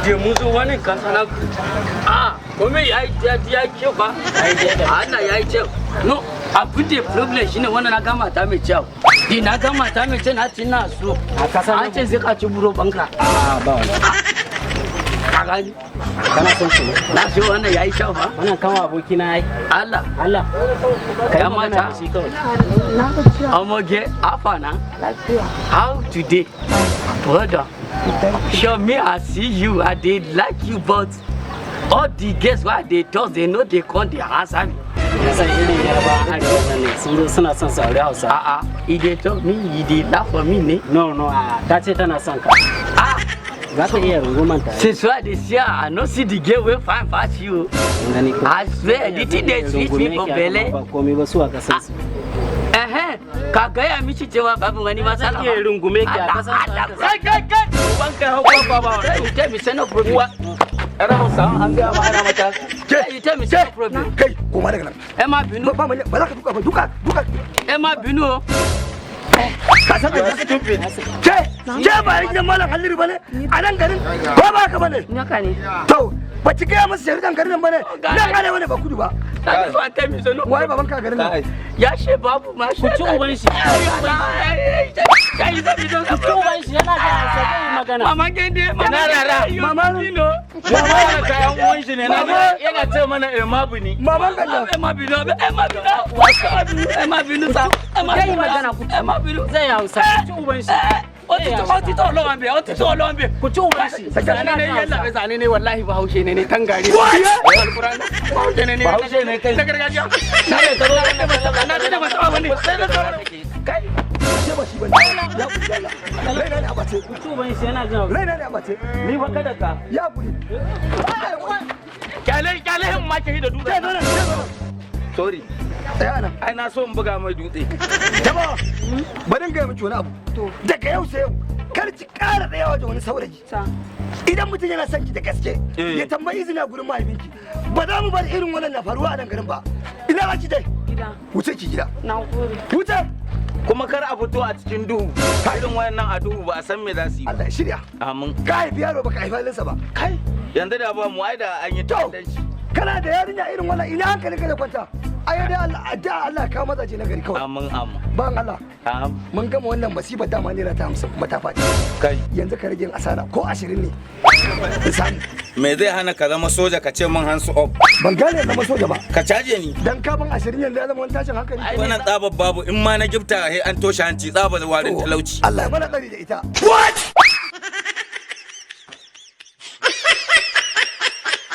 je mun zo wani kasana kome ya kyau ba Allah ya yi kyau no abin da problem shine wannan na gama ta mai kyau na gama ta mai kyau na ci na so an ce sai ka ci buro banka ba wani a gani kana son shi ne na so wannan ya yi kyau ba wannan kama aboki na yi Allah kai mata shi kawai Omoge afana how today brother sure me I see you I dey like you but all the guests why they talk they know they come they answer me san irin yarba arewa ne sun zo suna son su aure Hausa he dey talk me he dey laugh for me ne no ta ce tana son ka za ka iya runguman ta since why they see I no see the girl wey fine pass you I swear the thing dey sweet me for belle ba komai ba su a kasan su ka gaya mishi cewa babu wani matsala iya rungume ki a kasan su kai ban kai hauka ba ita mi sai no problem era Hausa an ga ma ana mata ita mi sai no problem kai koma daga nan ma binu ba za ka duka ba duka ma binu ka san da stupid ke ba yin mallan halliri bane a nan garin ko ba ka bane naka ne to ba ci gaya masa sharidan garin bane nan arewa ne ba kudu ba ta mi sai no wai baban ka garin nan ya she babu ma ku ci uban shi kai da bidon ku ci uban shi yana da Hausa kai magana mama gende mama rara mama bino mama ka yan uwan shi ne yana ce mana emabu ni maman ka da ma bino ma bino sa kai magana ku ma bino zai Hausa ku ci uban shi otito Ọlọ́run bẹ ku ci uban shi zane ne yalla bai zane ne wallahi ba haushe ne tangare alquran ba haushe ne kai da gargajiya na ne ka zo na da mata wani sai da kai ce ba shi bane ya ku yalla raina ne abace ku ci uban shi yana jin raina ne abace ni fa kada ka ya guri kyale hin ma ke da dutse sorry tsaya nan ai na so in buga mai dutse jama'a bari ga miki wani abu daga yau sai yau kar ki ƙara tsaya wajen wani saurayi idan mutum yana son ki da gaske ya tambayi izini a gurin mahaifinki ba za mu bar irin wannan na faruwa a nan garin ba ina ba ki dai wuce ki gida wuce kuma kar a fito a cikin duhu irin wayannan a duhu ba a san me za su yi Allah ya shirya amin ka haifi yaro baka haifi halinsa ba kai yanzu da ba mu ai da an yi ta'addanci kana da yarinya irin wannan ina hankali ka da kwanta ai dai Allah ka mazaje na gari kawai amin ban Allah mun gama wannan masifar dama naira ta 50 kuma ta faɗi kai yanzu ka rage asara ko 20 ne misali me zai hana ka zama soja ka ce min hands up ban gane zama soja ba ka caje ni dan ka ban 20 yanzu ya zama wani tashin hankali wannan tsabar babu in ma na gifta he an toshe hanci tsabar warin talauci Allah ya mana tsari da ita what